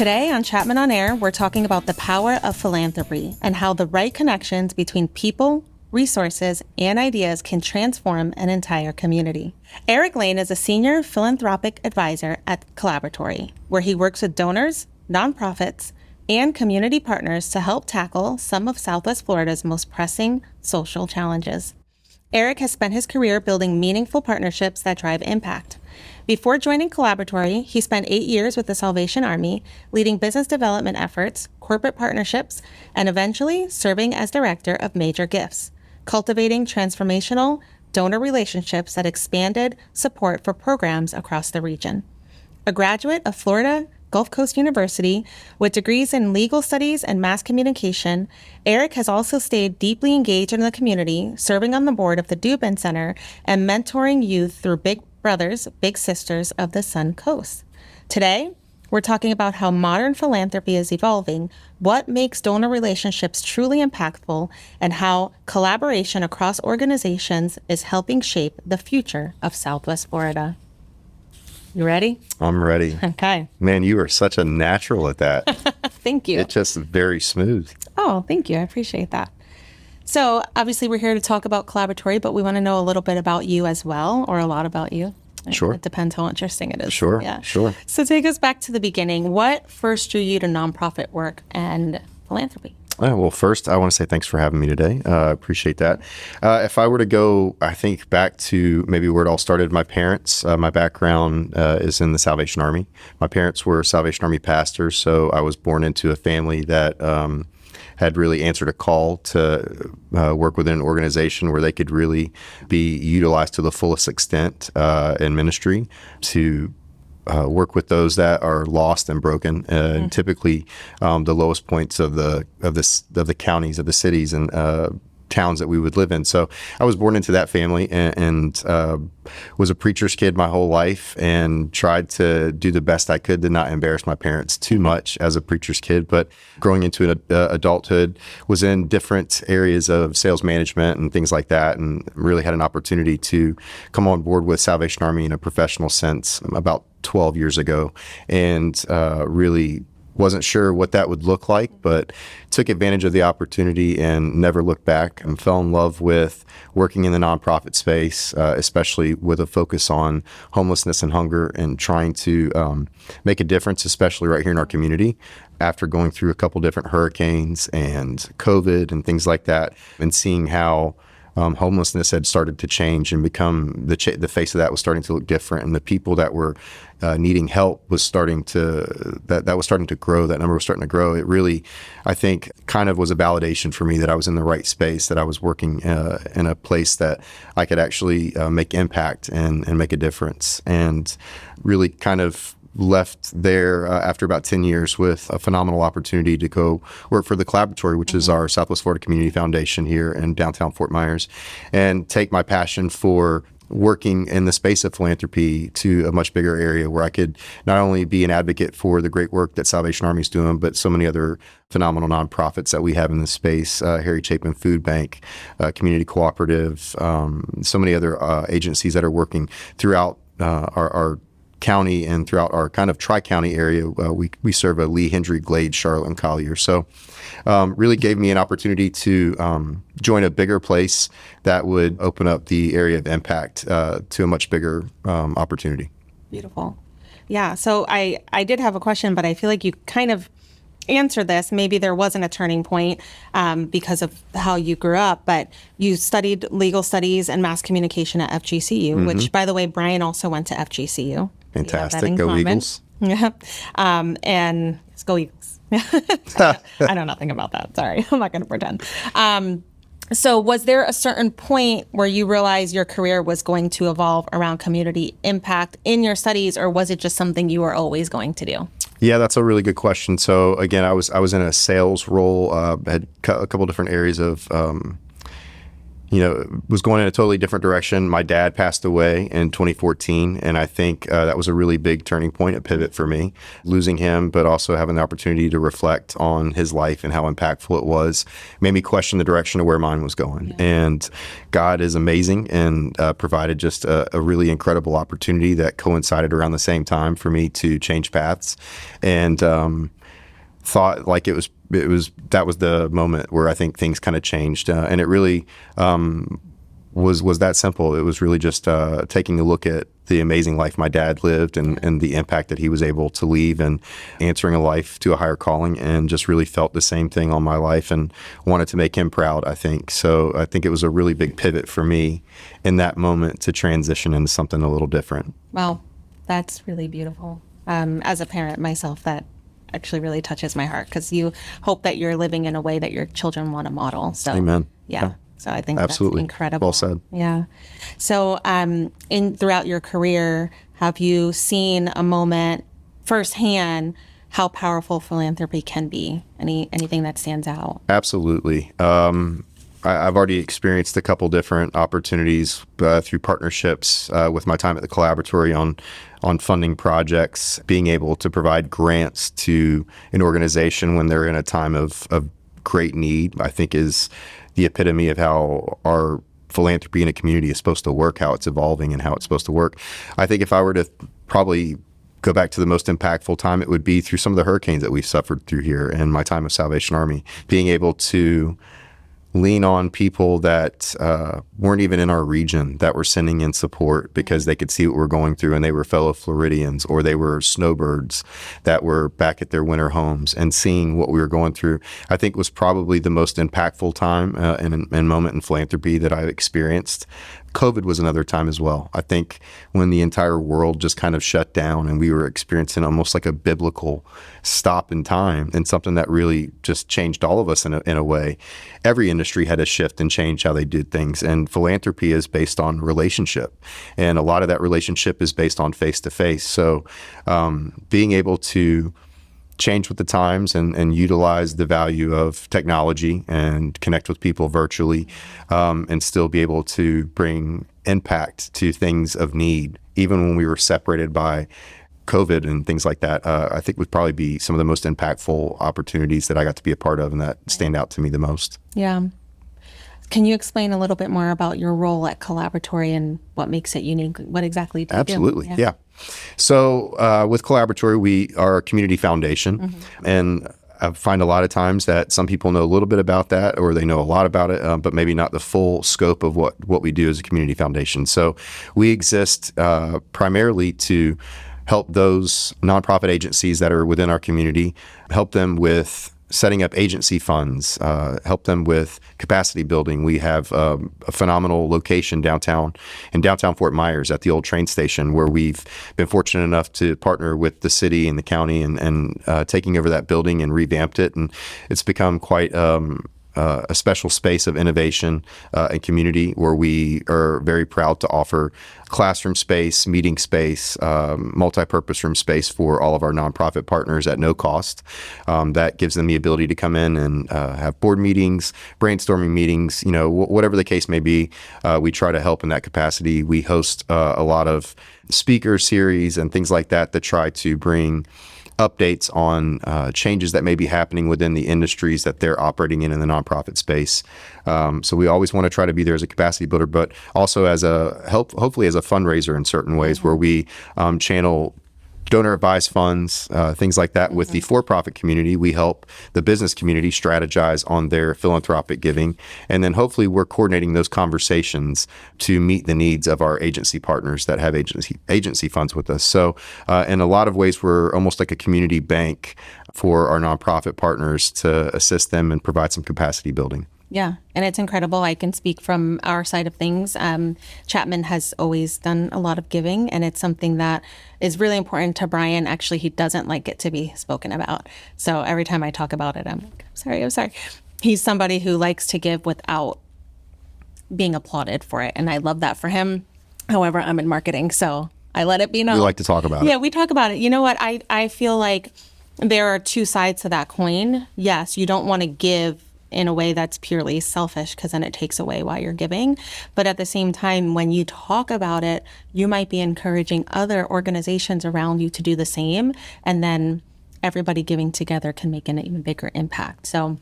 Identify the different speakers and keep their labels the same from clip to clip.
Speaker 1: Today on Chapman On Air, we're talking about the power of philanthropy and how the right connections between people, resources, and ideas can transform an entire community. Eric Lane is a senior philanthropic advisor at Collaboratory, where he works with donors, nonprofits, and community partners to help tackle some of Southwest Florida's most pressing social challenges. Eric has spent his career building meaningful partnerships that drive impact. Before joining Collaboratory, he spent 8 years with the Salvation Army, leading business development efforts, corporate partnerships, and eventually serving as director of Major Gifts, cultivating transformational donor relationships that expanded support for programs across the region. A graduate of Florida Gulf Coast University with degrees in legal studies and mass communication, Eric has also stayed deeply engaged in the community, serving on the board of the Dubin Center and mentoring youth through Big Brothers, Big Sisters of the Sun Coast. Today, we're talking about how modern philanthropy is evolving, what makes donor relationships truly impactful, and how collaboration across organizations is helping shape the future of Southwest Florida. You ready?
Speaker 2: I'm ready.
Speaker 1: Okay.
Speaker 2: Man, you are such a natural at that.
Speaker 1: Thank you.
Speaker 2: It's just very smooth.
Speaker 1: Oh, thank you. I appreciate that. So obviously we're here to talk about Collaboratory, but we want to know a little bit about you as well, or a lot about you.
Speaker 2: Sure.
Speaker 1: It depends how interesting it is.
Speaker 2: Sure.
Speaker 1: Yeah.
Speaker 2: Sure.
Speaker 1: So take us back to the beginning. What first drew you to nonprofit work and philanthropy?
Speaker 2: Well, first, I want to say thanks for having me today. I appreciate that. If I were to go, I think, back to maybe where it all started, my parents, my background is in the Salvation Army. My parents were Salvation Army pastors, so I was born into a family that had really answered a call to work within an organization where they could really be utilized to the fullest extent in ministry to work with those that are lost and broken, and typically the lowest points of the counties, of the cities and towns that we would live in. So I was born into that family and was a preacher's kid my whole life and tried to do the best I could to not embarrass my parents too much as a preacher's kid. But growing into adulthood, was in different areas of sales management and things like that, and really had an opportunity to come on board with Salvation Army in a professional sense about 12 years ago, and really wasn't sure what that would look like, but took advantage of the opportunity and never looked back, and fell in love with working in the nonprofit space, especially with a focus on homelessness and hunger, and trying to make a difference, especially right here in our community. After going through a couple different hurricanes and COVID and things like that, and seeing how homelessness had started to change and become the face of that was starting to look different, and the people that were needing help was starting to that was starting to grow. That number was starting to grow. It really, I think, kind of was a validation for me that I was in the right space, that I was working in a place that I could actually make impact and make a difference, and really kind of left there after about 10 years with a phenomenal opportunity to go work for the Collaboratory, which is our Southwest Florida Community Foundation here in downtown Fort Myers, and take my passion for working in the space of philanthropy to a much bigger area where I could not only be an advocate for the great work that Salvation Army is doing, but so many other phenomenal nonprofits that we have in this space, Harry Chapman Food Bank, Community Cooperative, so many other agencies that are working throughout our county and throughout our kind of tri-county area. We serve a Lee, Hendry, Glade, Charlotte, and Collier. So really gave me an opportunity to join a bigger place that would open up the area of impact to a much bigger opportunity.
Speaker 1: Beautiful. Yeah. So I did have a question, but I feel like you kind of answered this. Maybe there wasn't a turning point because of how you grew up, but you studied legal studies and mass communication at FGCU, which, by the way, Brian also went to FGCU.
Speaker 2: Fantastic. Go Eagles.
Speaker 1: Yeah. And let's go Eagles. I know nothing about that. Sorry. I'm not going to pretend. So was there a certain point where you realized your career was going to evolve around community impact in your studies, or was it just something you were always going to do?
Speaker 2: Yeah, that's a really good question. So again, I was in a sales role, had a couple different areas of was going in a totally different direction. My dad passed away in 2014, and I think that was a really big turning point, a pivot for me. Losing him, but also having the opportunity to reflect on his life and how impactful it was, made me question the direction of where mine was going. Yeah. And God is amazing and provided just a really incredible opportunity that coincided around the same time for me to change paths. And thought like that was the moment where I think things kind of changed, and it really was that simple. It was really just taking a look at the amazing life my dad lived and the impact that he was able to leave, and answering a life to a higher calling, and just really felt the same thing on my life and wanted to make him proud, I think. So I think it was a really big pivot for me in that moment to transition into something a little different.
Speaker 1: Wow, that's really beautiful. As a parent myself, that actually really touches my heart, because you hope that you're living in a way that your children want to model. So,
Speaker 2: amen.
Speaker 1: Yeah. So I think
Speaker 2: absolutely.
Speaker 1: That's incredible.
Speaker 2: Well said.
Speaker 1: Yeah. So throughout your career, have you seen a moment firsthand how powerful philanthropy can be? Anything that stands out?
Speaker 2: Absolutely. I've already experienced a couple different opportunities through partnerships with my time at the Collaboratory on funding projects, being able to provide grants to an organization when they're in a time of great need, I think is the epitome of how our philanthropy in a community is supposed to work, how it's evolving and how it's supposed to work. I think if I were to probably go back to the most impactful time, it would be through some of the hurricanes that we've suffered through here in my time of Salvation Army, being able to lean on people that weren't even in our region that were sending in support because they could see what we're going through, and they were fellow Floridians or they were snowbirds that were back at their winter homes, and seeing what we were going through, I think was probably the most impactful time and moment in philanthropy that I've experienced. COVID was another time as well. I think when the entire world just kind of shut down and we were experiencing almost like a biblical stop in time, and something that really just changed all of us in a way. Every industry had to shift and change how they did things. And philanthropy is based on relationship. And a lot of that relationship is based on face-to-face. So being able to change with the times and utilize the value of technology and connect with people virtually, and still be able to bring impact to things of need, even when we were separated by COVID and things like that, I think would probably be some of the most impactful opportunities that I got to be a part of and that stand out to me the most.
Speaker 1: Yeah. Can you explain a little bit more about your role at Collaboratory and what makes it unique? What exactly do you do?
Speaker 2: Absolutely, yeah. So with Collaboratory, we are a community foundation, and I find a lot of times that some people know a little bit about that, or they know a lot about it, but maybe not the full scope of what we do as a community foundation. So we exist primarily to help those nonprofit agencies that are within our community, help them with setting up agency funds, help them with capacity building. We have a phenomenal location downtown, in downtown Fort Myers at the old train station, where we've been fortunate enough to partner with the city and the county and taking over that building and revamped it. And it's become quite a special space of innovation and community, where we are very proud to offer classroom space, meeting space, multi-purpose room space for all of our nonprofit partners at no cost. That gives them the ability to come in and have board meetings, brainstorming meetings, whatever the case may be. We try to help in that capacity. We host a lot of speaker series and things like that try to bring updates on changes that may be happening within the industries that they're operating in the nonprofit space. So we always want to try to be there as a capacity builder, but also as hopefully as a fundraiser in certain ways, where we channel donor advised funds, things like that. With the for-profit community, we help the business community strategize on their philanthropic giving. And then hopefully we're coordinating those conversations to meet the needs of our agency partners that have agency funds with us. So in a lot of ways, we're almost like a community bank for our nonprofit partners to assist them and provide some capacity building.
Speaker 1: Yeah, and it's incredible. I can speak from our side of things. Chapman has always done a lot of giving, and it's something that is really important to Brian. Actually, he doesn't like it to be spoken about. So every time I talk about it, I'm like, I'm sorry. He's somebody who likes to give without being applauded for it, and I love that for him. However, I'm in marketing, so I let it be known.
Speaker 2: We like to talk about it.
Speaker 1: Yeah, we talk about it. You know what? I feel like there are two sides to that coin. Yes, you don't want to give in a way that's purely selfish, because then it takes away while you're giving. But at the same time, when you talk about it, you might be encouraging other organizations around you to do the same. And then everybody giving together can make an even bigger impact. So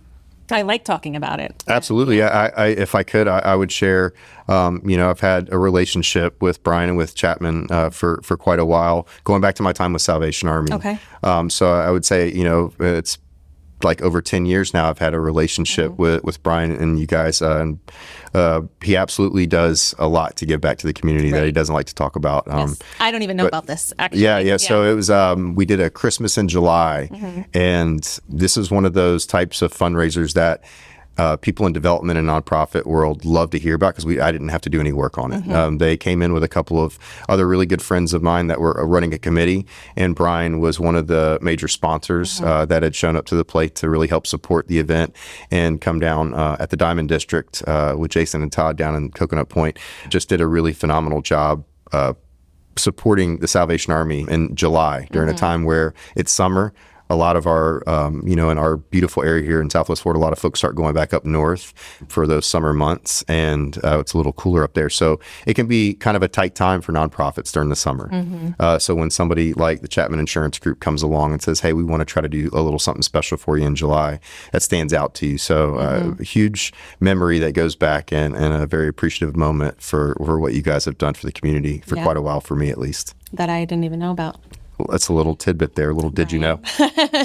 Speaker 1: I like talking about it.
Speaker 2: Absolutely. I if I could, I would share, I've had a relationship with Brian and with Chapman for quite a while, going back to my time with Salvation Army.
Speaker 1: Okay.
Speaker 2: So I would say, it's like over 10 years now I've had a relationship with Brian and you guys. And he absolutely does a lot to give back to the community that he doesn't like to talk about.
Speaker 1: Yes. I don't even know about this, actually.
Speaker 2: Yeah. So it was, we did a Christmas in July, and this is one of those types of fundraisers that people in development and nonprofit world love to hear about, because I didn't have to do any work on it. They came in with a couple of other really good friends of mine that were running a committee, and Brian was one of the major sponsors that had shown up to the plate to really help support the event and come down at the Diamond District with Jason and Todd down in Coconut Point. Just did a really phenomenal job supporting the Salvation Army in July during a time where it's summer. A lot of our, in our beautiful area here in Southwest Florida, a lot of folks start going back up north for those summer months, and it's a little cooler up there. So it can be kind of a tight time for nonprofits during the summer. So when somebody like the Chapman Insurance Group comes along and says, hey, we want to try to do a little something special for you in July, that stands out to you. So a huge memory that goes back, and a very appreciative moment for what you guys have done for the community for quite a while, for me at least.
Speaker 1: That I didn't even know about.
Speaker 2: That's a little tidbit there. A little did you know?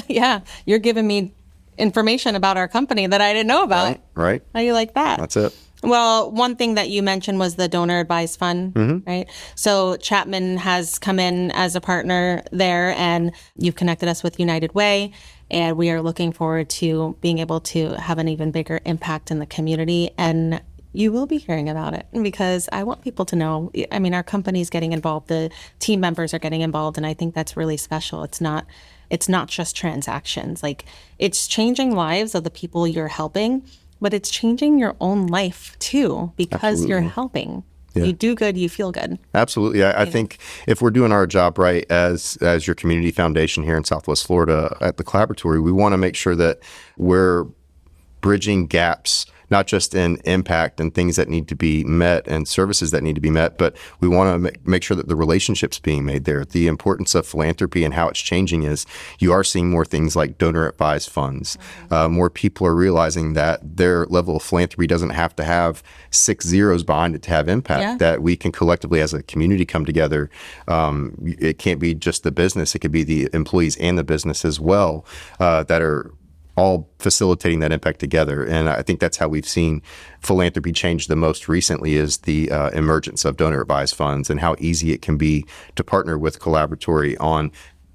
Speaker 1: Yeah. You're giving me information about our company that I didn't know about.
Speaker 2: Right.
Speaker 1: How do you like that?
Speaker 2: That's it.
Speaker 1: Well, one thing that you mentioned was the donor advised fund, right? So Chapman has come in as a partner there, and you've connected us with United Way, and we are looking forward to being able to have an even bigger impact in the community. And you will be hearing about it, because I want people to know. I mean, our company's getting involved, the team members are getting involved, and I think that's really special. It's not just transactions. Like, it's changing lives of the people you're helping, but it's changing your own life too, because you're helping. Yeah. You do good, you feel good.
Speaker 2: Absolutely. I think if we're doing our job right as your community foundation here in Southwest Florida at the Collaboratory, we want to make sure that we're bridging gaps, not just in impact and things that need to be met and services that need to be met, but we want to make sure that the relationships being made there. The importance of philanthropy and how it's changing is you are seeing more things like donor advised funds. More people are realizing that their level of philanthropy doesn't have to have 6 zeros behind it to have impact, that we can collectively as a community come together. It can't be just the business. It could be the employees and the business as well that are all facilitating that impact together. And I think that's how we've seen philanthropy change the most recently, is the emergence of donor advised funds and how easy it can be to partner with Collaboratory on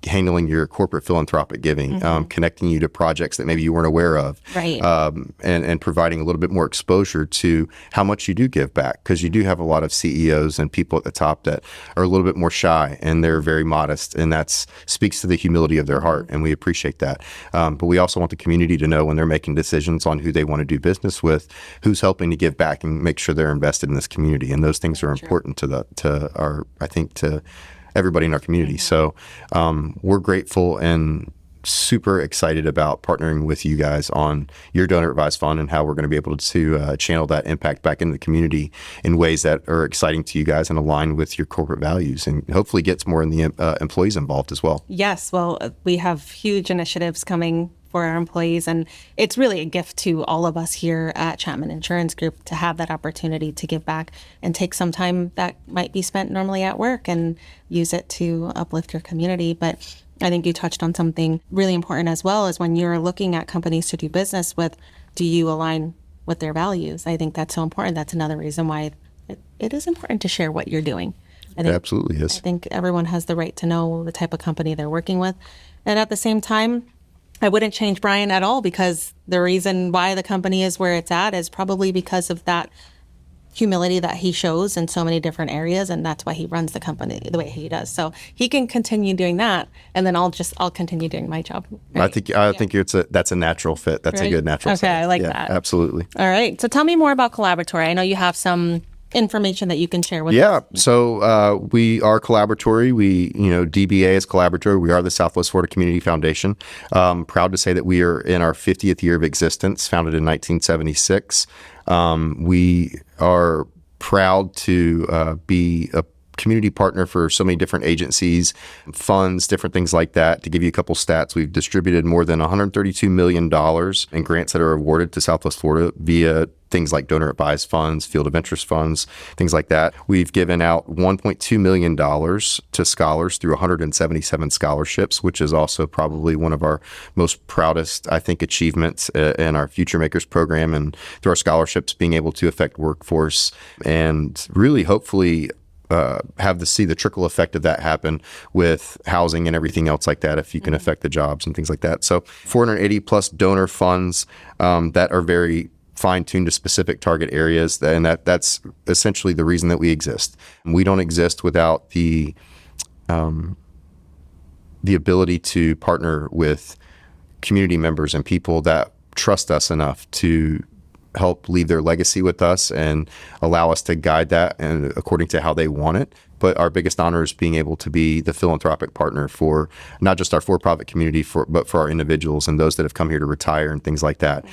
Speaker 2: handling your corporate philanthropic giving, connecting you to projects that maybe you weren't aware of, and providing a little bit more exposure to how much you do give back, because you do have a lot of CEOs and people at the top that are a little bit more shy and they're very modest, and that speaks to the humility of their heart, and we appreciate that. But we also want the community to know when they're making decisions on who they want to do business with, who's helping to give back and make sure they're invested in this community, and those things are important to everybody in our community. So we're grateful and super excited about partnering with you guys on your donor advised fund and how we're going to be able to channel that impact back into the community in ways that are exciting to you guys and align with your corporate values, and hopefully gets more in the employees involved as well.
Speaker 1: Yes. Well, we have huge initiatives coming for our employees, and it's really a gift to all of us here at Chapman Insurance Group to have that opportunity to give back and take some time that might be spent normally at work and use it to uplift your community. But I think you touched on something really important as well, is when you're looking at companies to do business with, do you align with their values? I think that's so important. That's another reason why it is important to share what you're doing.
Speaker 2: It absolutely is.
Speaker 1: I think everyone has the right to know the type of company they're working with. And at the same time, I wouldn't change Brian at all, because the reason why the company is where it's at is probably because of that humility that he shows in so many different areas, and that's why he runs the company the way he does. So he can continue doing that, and then I'll continue doing my job. Right?
Speaker 2: I think that's a natural fit. That's a good natural fit.
Speaker 1: Okay, I like that.
Speaker 2: Absolutely.
Speaker 1: All right. So tell me more about Collaboratory. I know you have some information that you can share with
Speaker 2: Yeah.
Speaker 1: us?
Speaker 2: So we are Collaboratory. DBA is Collaboratory. We are the Southwest Florida Community Foundation. Proud to say that we are in our 50th year of existence, founded in 1976. We are proud to be a community partner for so many different agencies, funds, different things like that. To give you a couple stats, we've distributed more than $132 million in grants that are awarded to Southwest Florida via things like donor advised funds, field of interest funds, things like that. We've given out $1.2 million to scholars through 177 scholarships, which is also probably one of our most proudest, I think, achievements in our Future Makers program, and through our scholarships being able to affect workforce and really hopefully see the trickle effect of that happen with housing and everything else like that, if you can affect the jobs and things like that. So 480 plus donor funds that are very fine-tuned to specific target areas, and that's essentially the reason that we exist. We don't exist without the ability to partner with community members and people that trust us enough to help leave their legacy with us and allow us to guide that and according to how they want it. But our biggest honor is being able to be the philanthropic partner for not just our for-profit community, but for our individuals and those that have come here to retire and things like that.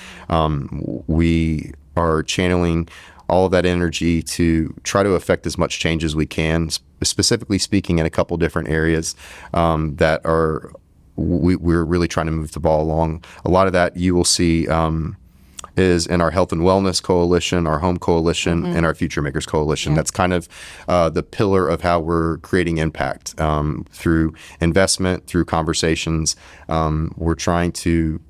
Speaker 2: We are channeling all of that energy to try to affect as much change as we can, specifically speaking in a couple different areas that are we're really trying to move the ball along. A lot of that you will see is in our Health and Wellness Coalition, our Home Coalition, and our Future Makers Coalition. Yeah. That's kind of the pillar of how we're creating impact through investment, through conversations. We're trying to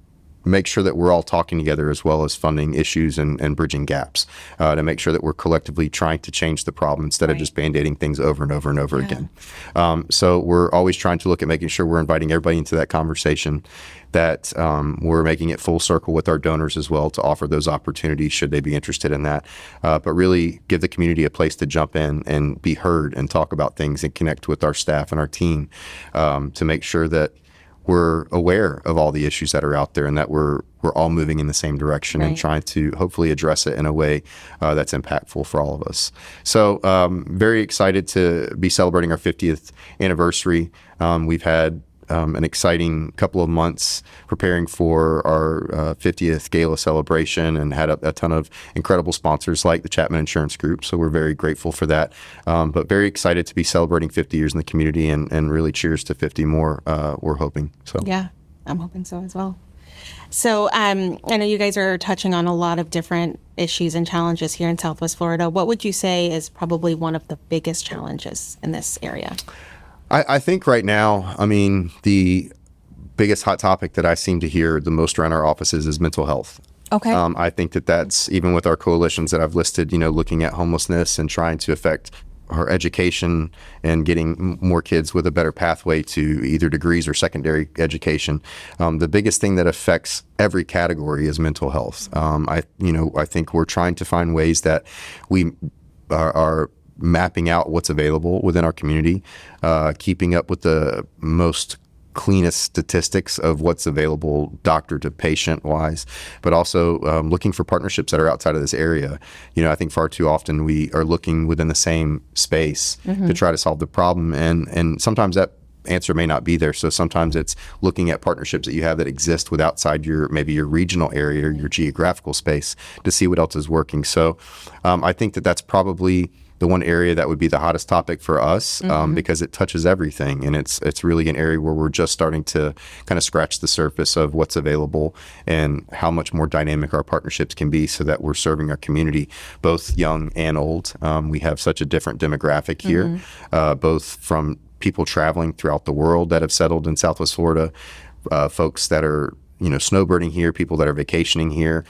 Speaker 2: make sure that we're all talking together as well as funding issues and bridging gaps to make sure that we're collectively trying to change the problem instead of just band-aiding things over and over and over again. So we're always trying to look at making sure we're inviting everybody into that conversation, that we're making it full circle with our donors as well to offer those opportunities should they be interested in that. But really give the community a place to jump in and be heard and talk about things and connect with our staff and our team to make sure that we're aware of all the issues that are out there and that we're all moving in the same direction and trying to hopefully address it in a way that's impactful for all of us. So very excited to be celebrating our 50th anniversary. We've had an exciting couple of months preparing for our 50th gala celebration and had a ton of incredible sponsors like the Chapman Insurance Group. So we're very grateful for that, but very excited to be celebrating 50 years in the community and really cheers to 50 more, we're hoping. So
Speaker 1: yeah, I'm hoping so as well. So I know you guys are touching on a lot of different issues and challenges here in Southwest Florida. What would you say is probably one of the biggest challenges in this area?
Speaker 2: I think right now, the biggest hot topic that I seem to hear the most around our offices is mental health.
Speaker 1: Okay.
Speaker 2: I think that's even with our coalitions that I've listed, looking at homelessness and trying to affect our education and getting more kids with a better pathway to either degrees or secondary education. The biggest thing that affects every category is mental health. I think we're trying to find ways that we are mapping out what's available within our community, keeping up with the most cleanest statistics of what's available doctor to patient wise, but also looking for partnerships that are outside of this area. I think far too often we are looking within the same space to try to solve the problem, and sometimes that answer may not be there. So sometimes it's looking at partnerships that you have that exist with outside maybe your regional area or your geographical space to see what else is working. So I think that's probably the one area that would be the hottest topic for us because it touches everything. And it's really an area where we're just starting to kind of scratch the surface of what's available and how much more dynamic our partnerships can be so that we're serving our community, both young and old. We have such a different demographic here, both from people traveling throughout the world that have settled in Southwest Florida, folks that are snowbirding here, people that are vacationing here,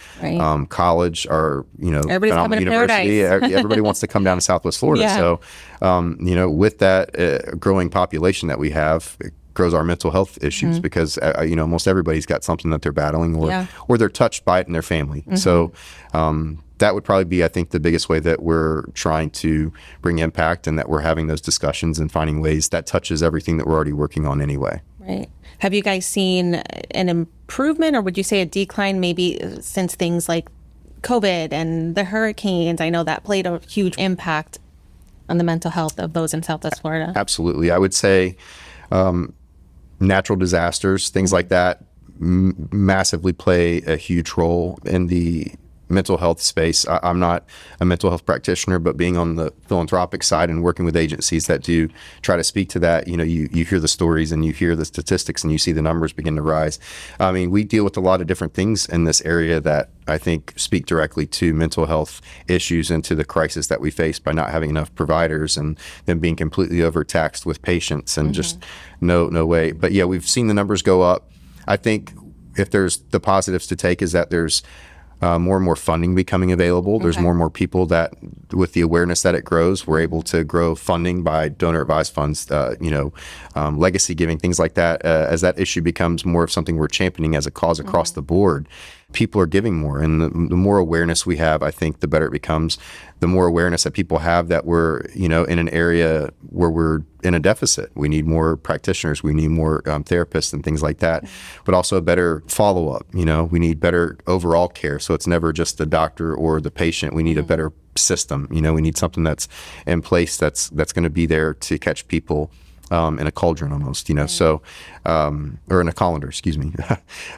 Speaker 2: college are,
Speaker 1: everybody's coming to
Speaker 2: university. Everybody wants to come down to Southwest Florida.
Speaker 1: Yeah.
Speaker 2: So, with that growing population that we have, it grows our mental health issues because, almost everybody's got something that they're battling or they're touched by it in their family. So, that would probably be, I think, the biggest way that we're trying to bring impact and that we're having those discussions and finding ways that touches everything that we're already working on anyway.
Speaker 1: Right. Have you guys seen an improvement, or would you say a decline maybe since things like COVID and the hurricanes, I know that played a huge impact on the mental health of those in Southwest Florida.
Speaker 2: Absolutely. I would say natural disasters, things like that, massively play a huge role in the mental health space. I'm not a mental health practitioner, but being on the philanthropic side and working with agencies that do try to speak to that, you hear the stories and you hear the statistics and you see the numbers begin to rise. I mean, we deal with a lot of different things in this area that I think speak directly to mental health issues and to the crisis that we face by not having enough providers and them being completely overtaxed with patients and just no way. But yeah, we've seen the numbers go up. I think if there's the positives to take is that there's more and more funding becoming available. There's more and more people that, with the awareness that it grows, we're able to grow funding by donor advised funds, legacy giving, things like that. As that issue becomes more of something we're championing as a cause across the board, people are giving more. And the more awareness we have, I think the better it becomes. The more awareness that people have that we're, in an area where we're in a deficit. We need more practitioners. We need more therapists and things like that, but also a better follow-up. We need better overall care. So it's never just the doctor or the patient. We need a better system. We need something that's in place that's going to be there to catch people in a cauldron almost, so, or in a colander, excuse me.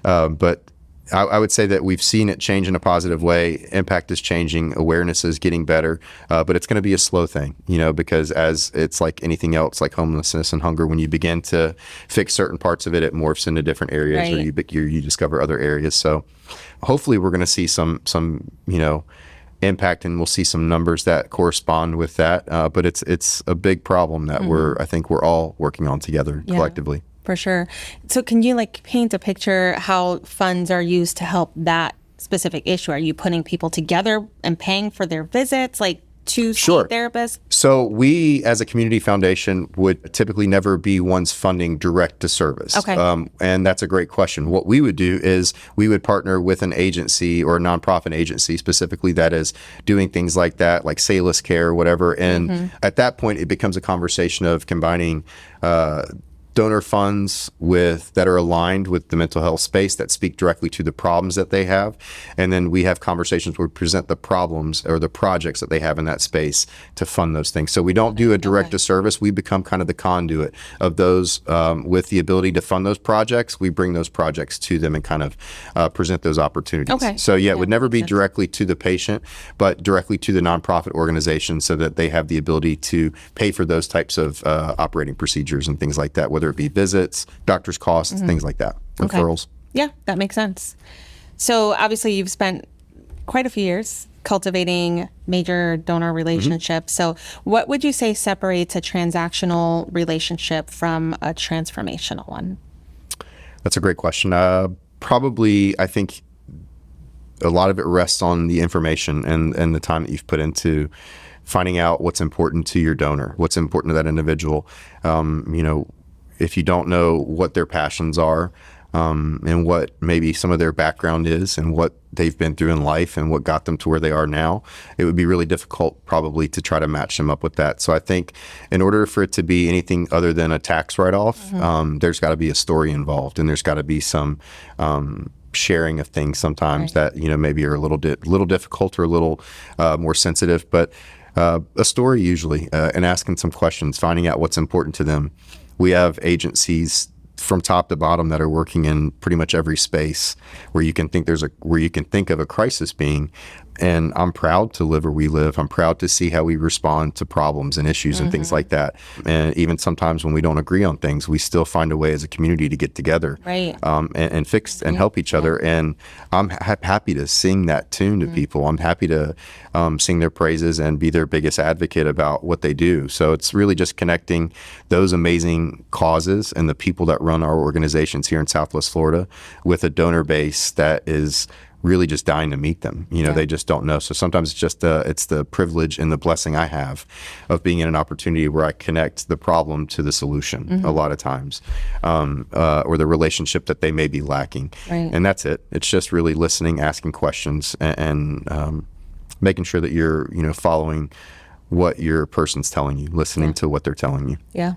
Speaker 2: But I would say that we've seen it change in a positive way. Impact is changing, awareness is getting better, but it's going to be a slow thing, because as it's like anything else, like homelessness and hunger, when you begin to fix certain parts of it, it morphs into different areas, or you discover other areas. So hopefully we're going to see some impact, and we'll see some numbers that correspond with that. But it's a big problem that I think we're all working on together collectively.
Speaker 1: For sure. So can you paint a picture how funds are used to help that specific issue? Are you putting people together and paying for their visits, to see therapists?
Speaker 2: So we, as a community foundation, would typically never be ones funding direct to service.
Speaker 1: Okay.
Speaker 2: And that's a great question. What we would do is we would partner with an agency or a nonprofit agency specifically that is doing things like that, like Salus Care or whatever. And at that point, it becomes a conversation of combining donor funds that are aligned with the mental health space that speak directly to the problems that they have. And then we have conversations where we present the problems or the projects that they have in that space to fund those things. So we don't do a direct to service. We become kind of the conduit of those with the ability to fund those projects. We bring those projects to them and kind of present those opportunities.
Speaker 1: Okay.
Speaker 2: So it would never be directly to the patient, but directly to the nonprofit organization so that they have the ability to pay for those types of operating procedures and things like that, whether it be visits, doctor's costs, things like that, referrals.
Speaker 1: Yeah, that makes sense. So obviously you've spent quite a few years cultivating major donor relationships. So what would you say separates a transactional relationship from a transformational one?
Speaker 2: That's a great question. Probably, I think a lot of it rests on the information and the time that you've put into finding out what's important to your donor, what's important to that individual. If you don't know what their passions are and what maybe some of their background is and what they've been through in life and what got them to where they are now, it would be really difficult probably to try to match them up with that. So I think in order for it to be anything other than a tax write-off, there's got to be a story involved, and there's got to be some sharing of things sometimes that maybe are a little difficult or a little more sensitive, but a story usually, and asking some questions, finding out what's important to them. We have agencies from top to bottom that are working in pretty much every space where you can think of a crisis being. And I'm proud to live where we live. I'm proud to see how we respond to problems and issues and things like that. And even sometimes when we don't agree on things, we still find a way as a community to get together and fix and help each other. And I'm happy to sing that tune to people. I'm happy to sing their praises and be their biggest advocate about what they do. So it's really just connecting those amazing causes and the people that run our organizations here in Southwest Florida with a donor base that is really just dying to meet them. They just don't know. So sometimes it's just it's the privilege and the blessing I have of being in an opportunity where I connect the problem to the solution a lot of times, or the relationship that they may be lacking. And that's it. It's just really listening, asking questions, and making sure that you're following what your person's telling you, listening to what they're telling you.
Speaker 1: Yeah.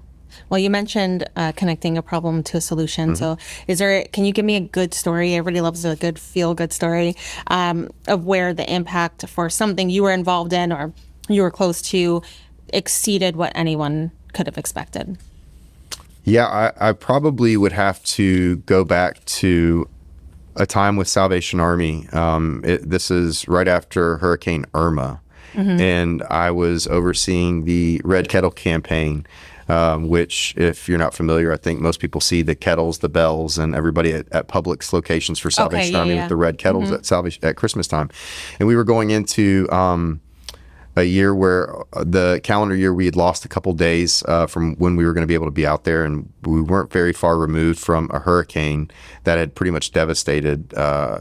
Speaker 1: Well, you mentioned connecting a problem to a solution. So can you give me a good story? Everybody loves a good feel-good story of where the impact for something you were involved in or you were close to exceeded what anyone could have expected.
Speaker 2: Yeah, I probably would have to go back to a time with Salvation Army. This is right after Hurricane Irma. And I was overseeing the Red Kettle campaign, which, if you're not familiar, I think most people see the kettles, the bells, and everybody at Publix locations for Salvation Army with the red kettles at Christmas time. And we were going into a year where the calendar year we had lost a couple days from when we were going to be able to be out there, and we weren't very far removed from a hurricane that had pretty much devastated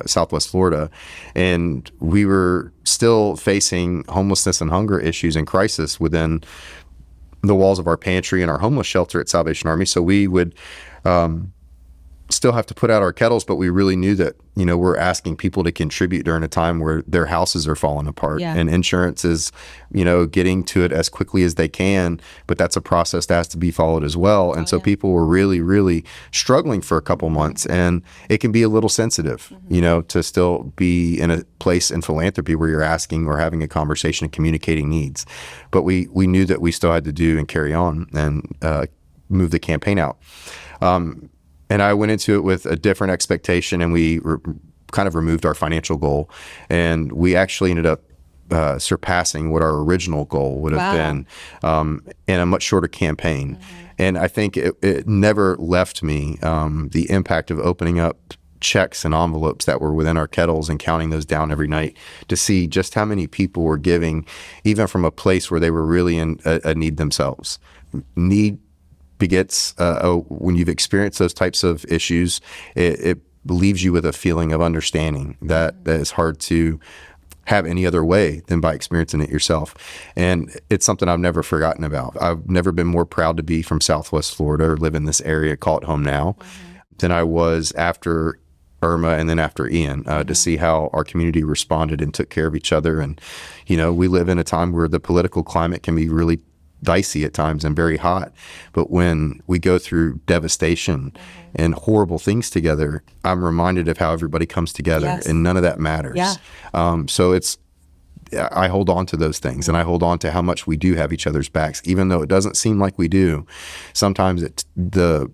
Speaker 2: Southwest Florida, and we were still facing homelessness and hunger issues and crisis within the walls of our pantry and our homeless shelter at Salvation Army. So we would still have to put out our kettles, but we really knew that, we're asking people to contribute during a time where their houses are falling apart, and insurance is, getting to it as quickly as they can, but that's a process that has to be followed as well. And so people were really, really struggling for a couple months, and it can be a little sensitive, to still be in a place in philanthropy where you're asking or having a conversation and communicating needs. But we knew that we still had to do and carry on and move the campaign out. And I went into it with a different expectation, and we kind of removed our financial goal. And we actually ended up surpassing what our original goal would have been in a much shorter campaign. And I think it never left me the impact of opening up checks and envelopes that were within our kettles and counting those down every night to see just how many people were giving, even from a place where they were really in a need themselves. Need begets when you've experienced those types of issues, it leaves you with a feeling of understanding that is hard to have any other way than by experiencing it yourself. And it's something I've never forgotten about. I've never been more proud to be from Southwest Florida or live in this area, call it home now, than I was after Irma and then after Ian, to see how our community responded and took care of each other. And, we live in a time where the political climate can be really dicey at times and very hot. But when we go through devastation and horrible things together, I'm reminded of how everybody comes together, and none of that matters. So I hold on to those things, and I hold on to how much we do have each other's backs, even though it doesn't seem like we do. Sometimes the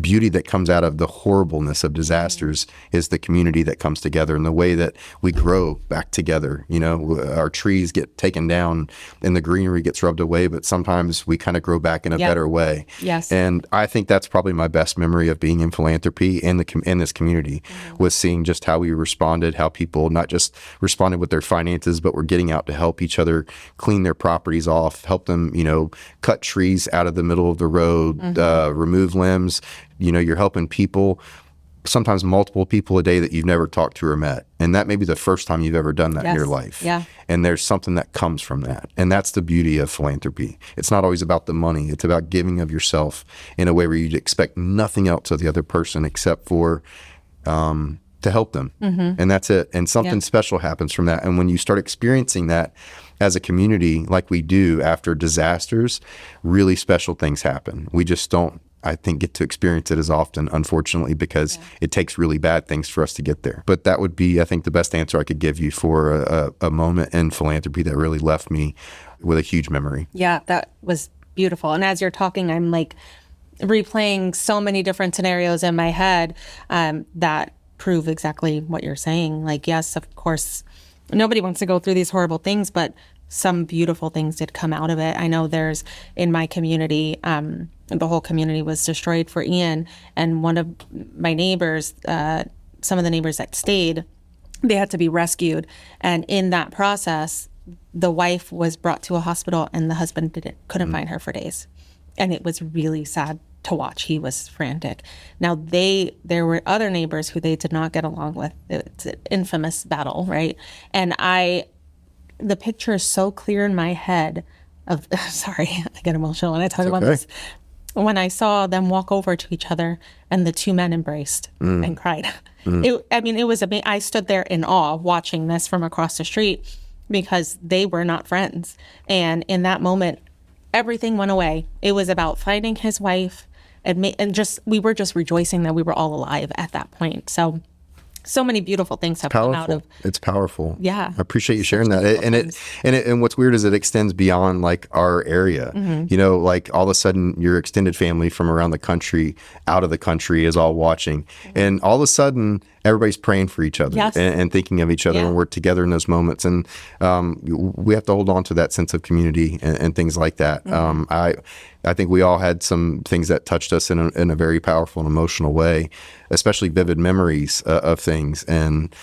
Speaker 2: beauty that comes out of the horribleness of disasters is the community that comes together and the way that we grow back together. Our trees get taken down and the greenery gets rubbed away, but sometimes we kind of grow back in a better way. And I think that's probably my best memory of being in philanthropy in this community, was seeing just how we responded, how people not just responded with their finances, but were getting out to help each other clean their properties off, help them, cut trees out of the middle of the road, remove limbs. You're helping people, sometimes multiple people a day that you've never talked to or met. And that may be the first time you've ever done that in your life. And there's something that comes from that. And that's the beauty of philanthropy. It's not always about the money. It's about giving of yourself in a way where you'd expect nothing else of the other person except for to help them. And that's it. And something special happens from that. And when you start experiencing that as a community, like we do after disasters, really special things happen. We just don't, I think, get to experience it as often, unfortunately, because it takes really bad things for us to get there. But that would be, I think, the best answer I could give you for a moment in philanthropy that really left me with a huge memory. Yeah,
Speaker 1: that was beautiful. And as you're talking, I'm like replaying so many different scenarios in my head that prove exactly what you're saying. Like, yes, of course, nobody wants to go through these horrible things, but some beautiful things did come out of it. I know there's, in my community, the whole community was destroyed for Ian, and one of my neighbors, some of the neighbors that stayed, they had to be rescued. And in that process, the wife was brought to a hospital and the husband couldn't find her for days. And it was really sad to watch. He was frantic. Now, there were other neighbors who they did not get along with. It's an infamous battle, right? And the picture is so clear in my head of, sorry, I get emotional when I talk about this. When I saw them walk over to each other and the two men embraced and cried. It was amazing. I stood there in awe watching this from across the street because they were not friends. And in that moment, everything went away. It was about finding his wife and just, we were just rejoicing that we were all alive at that point. So many beautiful things have come out of.
Speaker 2: It's powerful.
Speaker 1: Yeah.
Speaker 2: I appreciate you sharing that. And what's weird is it extends beyond like our area.
Speaker 1: Mm-hmm.
Speaker 2: You know, like all of a sudden your extended family from around the country, out of the country is all watching. Mm-hmm. And all of a sudden everybody's praying for each other.
Speaker 1: Yes.
Speaker 2: and thinking of each other, and we're together in those moments. And we have to hold on to that sense of community and things like that. Mm-hmm. I think we all had some things that touched us in a very powerful and emotional way, especially vivid memories of things. And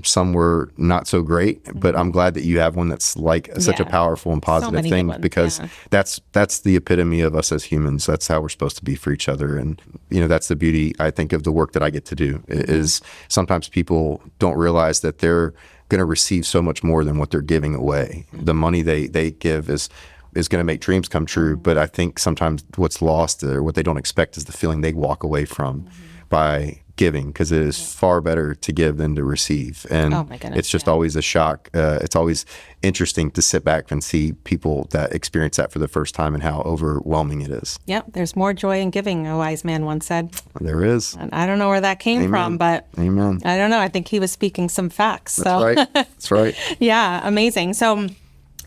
Speaker 2: some were not so great, but I'm glad that you have one that's like such a powerful and positive thing, because that's the epitome of us as humans. That's how we're supposed to be for each other. And, you know, that's the beauty, I think, of the work that I get to do, is sometimes people don't realize that they're going to receive so much more than what they're giving away. The money they give is going to make dreams come true. But I think sometimes what's lost, or what they don't expect, is the feeling they walk away from by giving, because it is far better to give than to receive. And
Speaker 1: oh my goodness,
Speaker 2: it's just always a shock. It's always interesting to sit back and see people that experience that for the first time and how overwhelming it is.
Speaker 1: Yep. There's more joy in giving, a wise man once said.
Speaker 2: There is.
Speaker 1: And I don't know where that came from, but
Speaker 2: Amen.
Speaker 1: I don't know. I think he was speaking some facts.
Speaker 2: That's right. That's right.
Speaker 1: Yeah. Amazing. So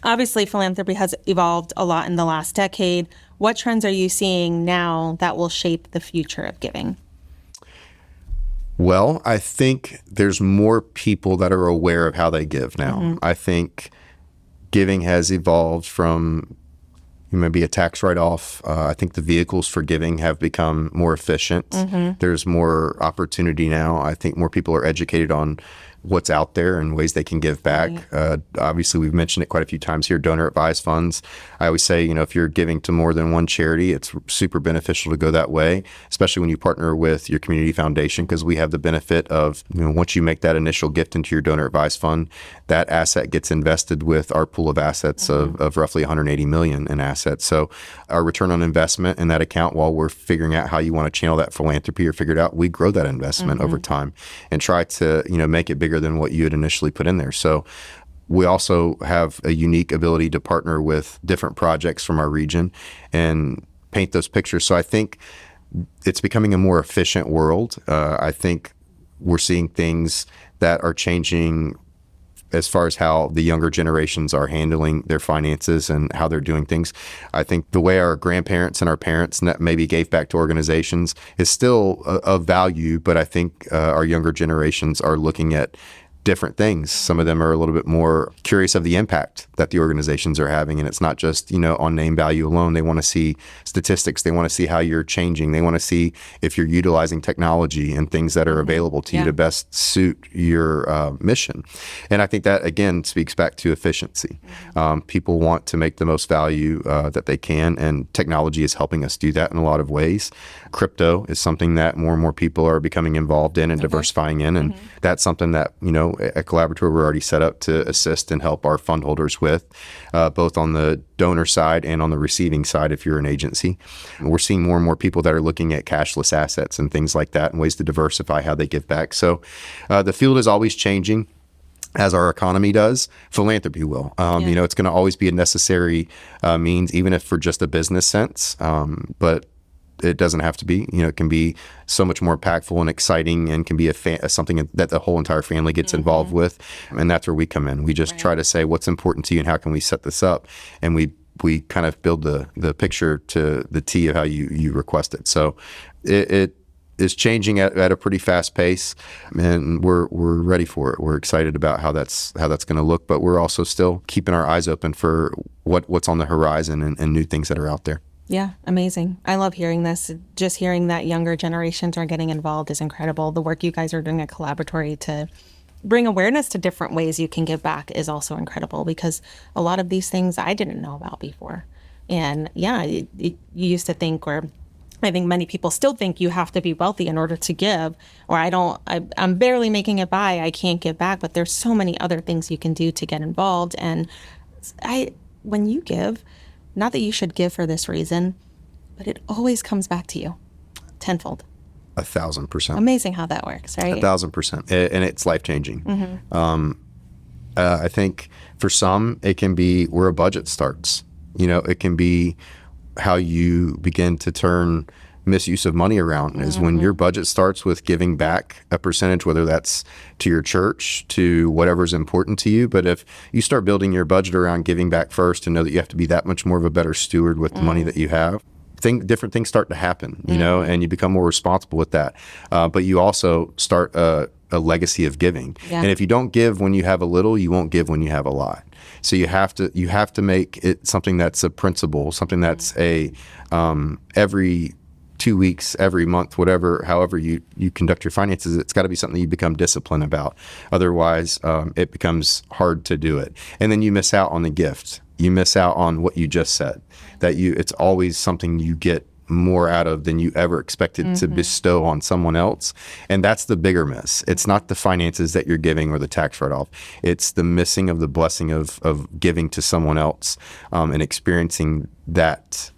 Speaker 1: obviously philanthropy has evolved a lot in the last decade. What trends are you seeing now that will shape the future of giving?
Speaker 2: Well, I think there's more people that are aware of how they give now. Mm-hmm. I think giving has evolved from maybe a tax write-off. I think the vehicles for giving have become more efficient. Mm-hmm. There's more opportunity now. I think more people are educated on what's out there and ways they can give back. Right. Obviously, we've mentioned it quite a few times here, donor advised funds. I always say, you know, if you're giving to more than one charity, it's super beneficial to go that way, especially when you partner with your community foundation, because we have the benefit of, you know, once you make that initial gift into your donor advised fund, that asset gets invested with our pool of assets of roughly 180 million in assets. So our return on investment in that account, while we're figuring out how you want to channel that philanthropy or figure it out, we grow that investment over time and try to, you know, make it bigger than what you had initially put in there. So we also have a unique ability to partner with different projects from our region and paint those pictures. So I think it's becoming a more efficient world. I think we're seeing things that are changing as far as how the younger generations are handling their finances and how they're doing things. I think the way our grandparents and our parents maybe gave back to organizations is still of value, but I think our younger generations are looking at different things. Some of them are a little bit more curious of the impact that the organizations are having. And it's not just, you know, on name value alone. They want to see statistics. They want to see how you're changing. They want to see if you're utilizing technology and things that are available to you to best suit your mission. And I think that, again, speaks back to efficiency. People want to make the most value that they can, and technology is helping us do that in a lot of ways. Crypto is something that more and more people are becoming involved in and diversifying in. And that's something that, you know, at Collaboratory, we're already set up to assist and help our fund holders with, both on the donor side and on the receiving side if you're an agency. We're seeing more and more people that are looking at cashless assets and things like that and ways to diversify how they give back. So the field is always changing. As our economy does, philanthropy will. You know, it's going to always be a necessary means, even if for just a business sense. But it doesn't have to be. You know, it can be so much more impactful and exciting, and can be something that the whole entire family gets involved with. And that's where we come in. We just try to say what's important to you and how can we set this up, and we kind of build the picture to the T of how you request it. So it is changing at a pretty fast pace, and we're ready for it. We're excited about how that's going to look, but we're also still keeping our eyes open for what's on the horizon and new things that are out there.
Speaker 1: Yeah, amazing. I love hearing this. Just hearing that younger generations are getting involved is incredible. The work you guys are doing at Collaboratory to bring awareness to different ways you can give back is also incredible, because a lot of these things I didn't know about before. And yeah, you used to think, or I think many people still think, you have to be wealthy in order to give, or I'm barely making it by, I can't give back. But there's so many other things you can do to get involved. And when you give, not that you should give for this reason, but it always comes back to you tenfold.
Speaker 2: 1,000%.
Speaker 1: Amazing how that works, right?
Speaker 2: 1,000%. And it's life-changing. I think for some, it can be where a budget starts. It can be how you begin to turn misuse of money around is when your budget starts with giving back a percentage, whether that's to your church, to whatever's important to you. But if you start building your budget around giving back first and know that you have to be that much more of a better steward with the money that you have, different things start to happen, and you become more responsible with that. But you also start a legacy of giving.
Speaker 1: Yeah.
Speaker 2: And if you don't give when you have a little, you won't give when you have a lot. So you have to make it something that's a principle, something that's a every 2 weeks, every month, however you conduct your finances, it's got to be something you become disciplined about. Otherwise, it becomes hard to do it. And then you miss out on the gift. You miss out on what you just said, it's always something you get more out of than you ever expected to bestow on someone else. And that's the bigger miss. It's not the finances that you're giving or the tax write-off. It's the missing of the blessing of giving to someone else and experiencing that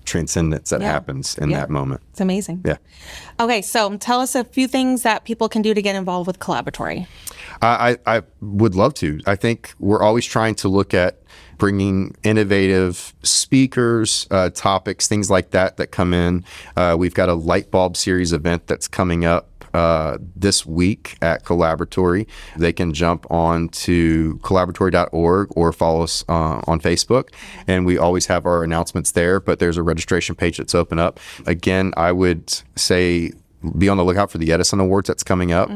Speaker 2: transcendence that happens in that moment.
Speaker 1: It's amazing.
Speaker 2: Yeah.
Speaker 1: Okay, so tell us a few things that people can do to get involved with Collaboratory.
Speaker 2: I would love to. I think we're always trying to look at bringing innovative speakers, topics, things like that come in. We've got a light bulb series event that's coming up this week at Collaboratory. They can jump on to collaboratory.org or follow us on Facebook. And we always have our announcements there, but there's a registration page that's open up. Again, I would say be on the lookout for the Edison Awards that's coming up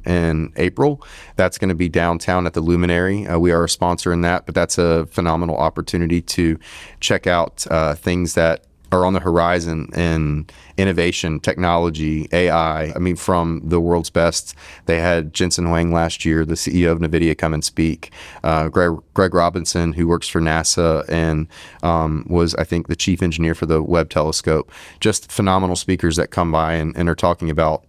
Speaker 2: in April. That's going to be downtown at the Luminary. We are a sponsor in that, but that's a phenomenal opportunity to check out things that are on the horizon in innovation, technology, AI. I mean, from the world's best. They had Jensen Huang last year, the CEO of NVIDIA, come and speak. Greg Robinson, who works for NASA and was, I think, the chief engineer for the Webb telescope. Just phenomenal speakers that come by and are talking about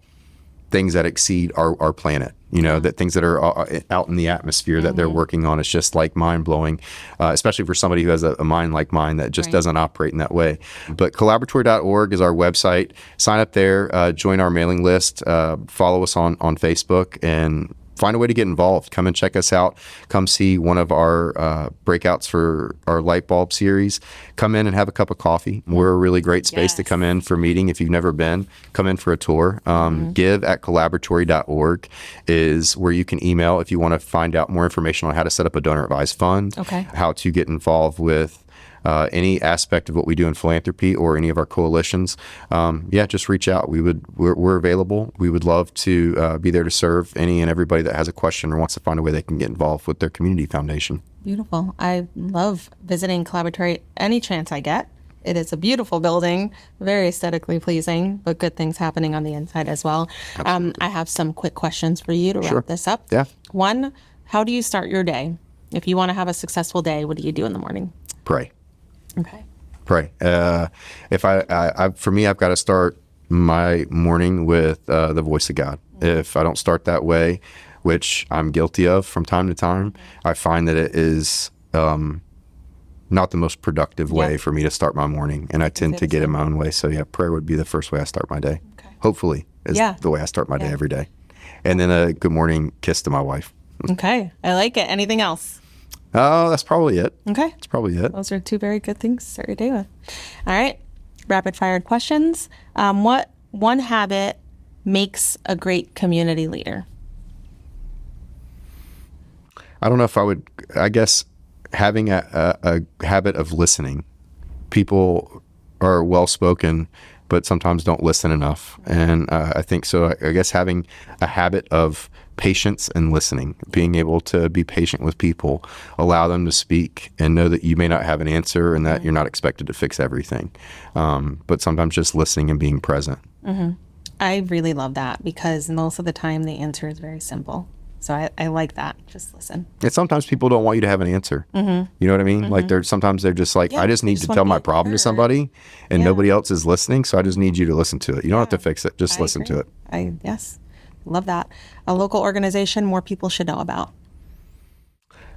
Speaker 2: things that exceed our planet, that things that are out in the atmosphere that they're working on. It's just like mind-blowing, especially for somebody who has a mind like mine that just doesn't operate in that way. But collaboratory.org is our website. Sign up there, join our mailing list, follow us on Facebook, and find a way to get involved. Come and check us out. Come see one of our breakouts for our light bulb series. Come in and have a cup of coffee. We're a really great space to come in for meeting. If you've never been, come in for a tour. Give at collaboratory.org is where you can email if you want to find out more information on how to set up a donor advised fund, how to get involved with any aspect of what we do in philanthropy or any of our coalitions. Just reach out. We're available. We would love to be there to serve any and everybody that has a question or wants to find a way they can get involved with their community foundation.
Speaker 1: Beautiful. I love visiting Collaboratory any chance I get. It is a beautiful building, very aesthetically pleasing, but good things happening on the inside as well. I have some quick questions for you to wrap this up.
Speaker 2: Yeah.
Speaker 1: One, how do you start your day? If you want to have a successful day, what do you do in the morning?
Speaker 2: Pray.
Speaker 1: Okay.
Speaker 2: Pray. If for me, I've got to start my morning with the voice of God. If I don't start that way, which I'm guilty of from time to time, I find that it is not the most productive way for me to start my morning, and I tend to get in my own way. So prayer would be the first way I start my day.
Speaker 1: Okay.
Speaker 2: Hopefully, is the way I start my day every day. And then a good morning kiss to my wife.
Speaker 1: Okay. I like it. Anything else?
Speaker 2: Oh, that's probably it.
Speaker 1: Okay.
Speaker 2: That's probably it.
Speaker 1: Those are two very good things to start your day with. All right. Rapid fire questions. What one habit makes a great community leader?
Speaker 2: I don't know if I guess having a habit of listening. People are well-spoken, but sometimes don't listen enough. And I think so. I guess having a habit of patience and listening, being able to be patient with people, allow them to speak, and know that you may not have an answer and that you're not expected to fix everything. But sometimes just listening and being present.
Speaker 1: Mm-hmm. I really love that because most of the time the answer is very simple. So I like that. Just listen.
Speaker 2: And sometimes people don't want you to have an answer. Mm-hmm. You know what I mean? Mm-hmm. Like sometimes they're just like, I just need to tell my problem to somebody and nobody else is listening. So I just need you to listen to it. You don't have to fix it. Just listen to it.
Speaker 1: Yes. Love that. A local organization more people should know about.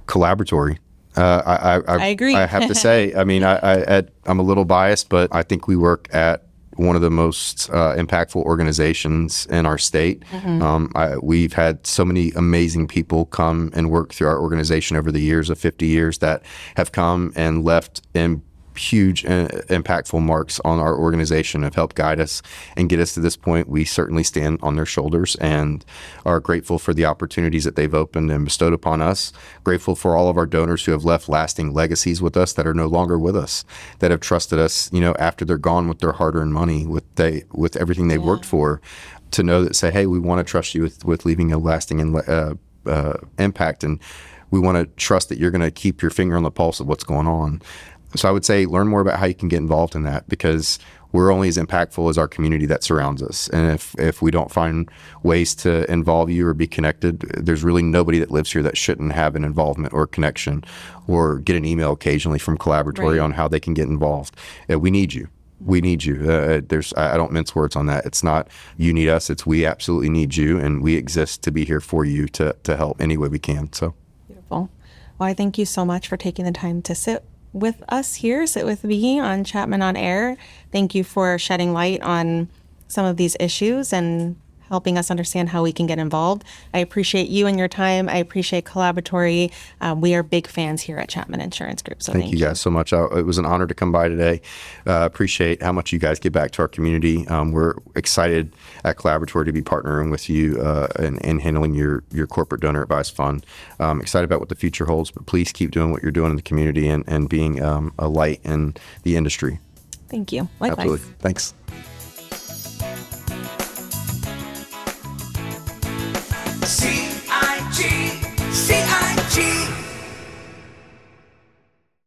Speaker 2: Collaboratory. I
Speaker 1: agree.
Speaker 2: I have to say, I mean, I'm a little biased, but I think we work at one of the most impactful organizations in our state. We've had so many amazing people come and work through our organization over the years of 50 years that have come and left in huge impactful marks on our organization, have helped guide us and get us to this point. We certainly stand on their shoulders and are grateful for the opportunities that they've opened and bestowed upon us. Grateful for all of our donors who have left lasting legacies with us that are no longer with us, that have trusted us, after they're gone with their hard-earned money, with everything they've worked for, to know that say, hey, we want to trust you with leaving a lasting impact, and we want to trust that you're going to keep your finger on the pulse of what's going on. So I would say learn more about how you can get involved in that, because we're only as impactful as our community that surrounds us. And if we don't find ways to involve you or be connected, there's really nobody that lives here that shouldn't have an involvement or connection, or get an email occasionally from Collaboratory on how they can get involved. We need you. We need you. I don't mince words on that. It's not you need us. It's we absolutely need you, and we exist to be here for you to help any way we can. So
Speaker 1: beautiful. Well, I thank you so much for taking the time to sit with me on Chapman On Air. Thank you for shedding light on some of these issues and helping us understand how we can get involved. I appreciate you and your time. I appreciate Collaboratory. We are big fans here at Chapman Insurance Group. So
Speaker 2: thank you guys so much. It was an honor to come by today. Appreciate how much you guys give back to our community. We're excited at Collaboratory to be partnering with you and handling your corporate donor advice fund. Excited about what the future holds, but please keep doing what you're doing in the community and being a light in the industry.
Speaker 1: Thank you. Likewise.
Speaker 2: Absolutely. Thanks.